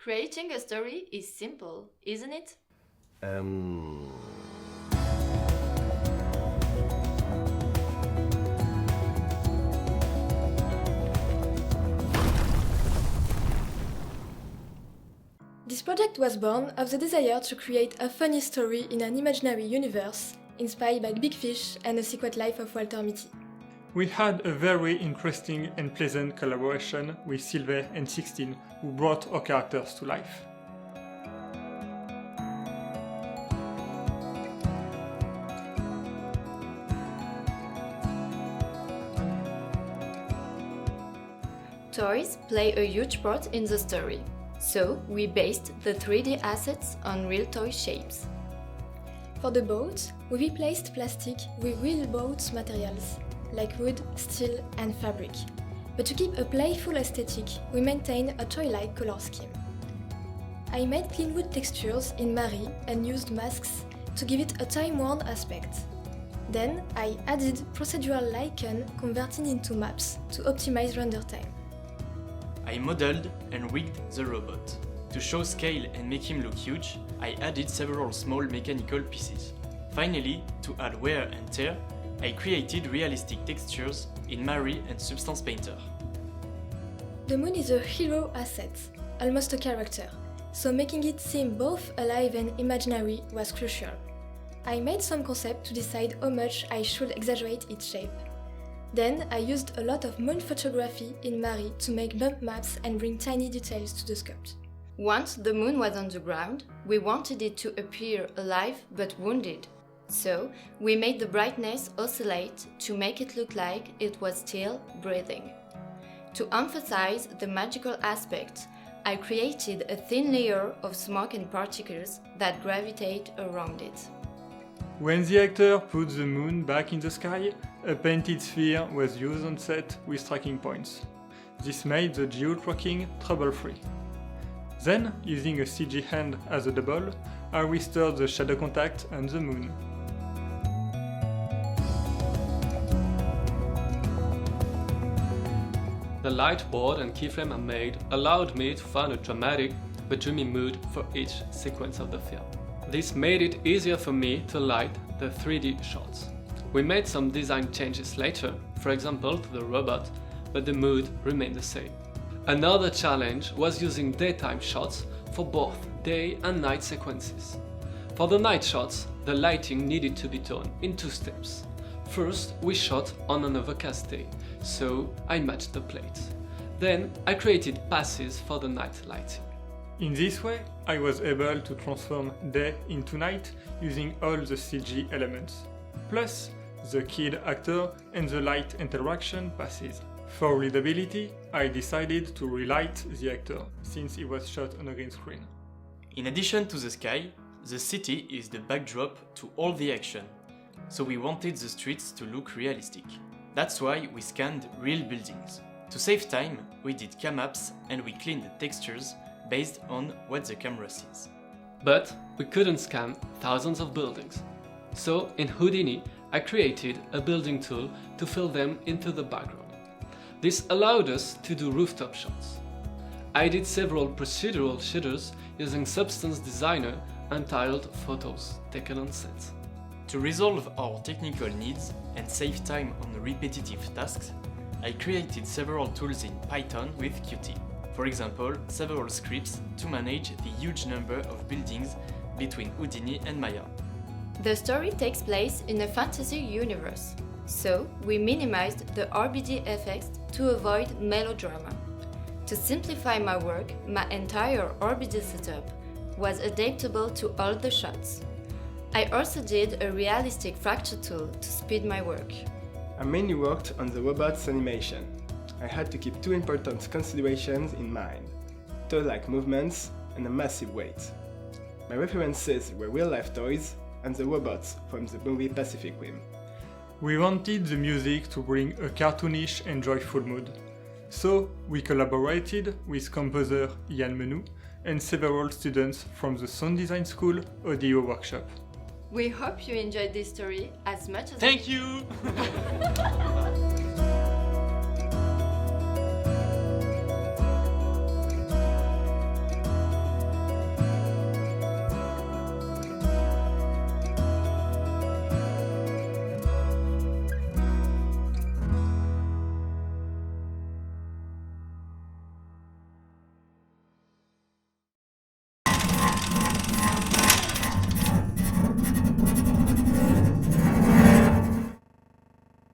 Creating a story is simple, isn't it? This project was born of the desire to create a funny story in an imaginary universe, inspired by Big Fish and The Secret Life of Walter Mitty. We had a very interesting and pleasant collaboration with Sylvain and Sixtine, who brought our characters to life. Toys play a huge part in the story, so we based the 3D assets on real toy shapes. For the boat, we replaced plastic with real boat materials, like wood, steel and fabric. But to keep a playful aesthetic, we maintained a toy-like color scheme. I made clean wood textures in Marie and used masks to give it a time-worn aspect. Then I added procedural lichen converted into maps to optimize render time. I modeled and rigged the robot. To show scale and make him look huge, I added several small mechanical pieces. Finally, to add wear and tear, I created realistic textures in Marie and Substance Painter. The moon is a hero asset, almost a character, so making it seem both alive and imaginary was crucial. I made some concepts to decide how much I should exaggerate its shape. Then I used a lot of moon photography in Marie to make bump maps and bring tiny details to the sculpt. Once the moon was on the ground, we wanted it to appear alive but wounded. So, we made the brightness oscillate to make it look like it was still breathing. To emphasize the magical aspect, I created a thin layer of smoke and particles that gravitate around it. When the actor put the moon back in the sky, a painted sphere was used on set with tracking points. This made the geo-tracking trouble-free. Then, using a CG hand as a double, I restored the shadow contact on the moon. The light board and keyframe I made allowed me to find a dramatic but dreamy mood for each sequence of the film. This made it easier for me to light the 3D shots. We made some design changes later, for example to the robot, but the mood remained the same. Another challenge was using daytime shots for both day and night sequences. For the night shots, the lighting needed to be done in 2 steps. First, we shot on an overcast day, so I matched the plates. Then, I created passes for the night lighting. In this way, I was able to transform day into night using all the CG elements, plus the kid actor and the light interaction passes. For readability, I decided to relight the actor, since he was shot on a green screen. In addition to the sky, the city is the backdrop to all the action, so we wanted the streets to look realistic. That's why we scanned real buildings. To save time, we did cam-maps and we cleaned the textures based on what the camera sees. But we couldn't scan thousands of buildings. So in Houdini, I created a building tool to fill them into the background. This allowed us to do rooftop shots. I did several procedural shaders using Substance Designer and tiled photos taken on set. To resolve our technical needs and save time on repetitive tasks, I created several tools in Python with Qt. For example, several scripts to manage the huge number of buildings between Houdini and Maya. The story takes place in a fantasy universe, so we minimized the RBD effects to avoid melodrama. To simplify my work, my entire RBD setup was adaptable to all the shots. I also did a realistic fracture tool to speed my work. I mainly worked on the robot's animation. I had to keep 2 important considerations in mind: toy-like movements and a massive weight. My references were real-life toys and the robots from the movie Pacific Rim. We wanted the music to bring a cartoonish and joyful mood. So we collaborated with composer Yann Menou and several students from the Sound Design School Audio Workshop. We hope you enjoyed this story as much as Thank you!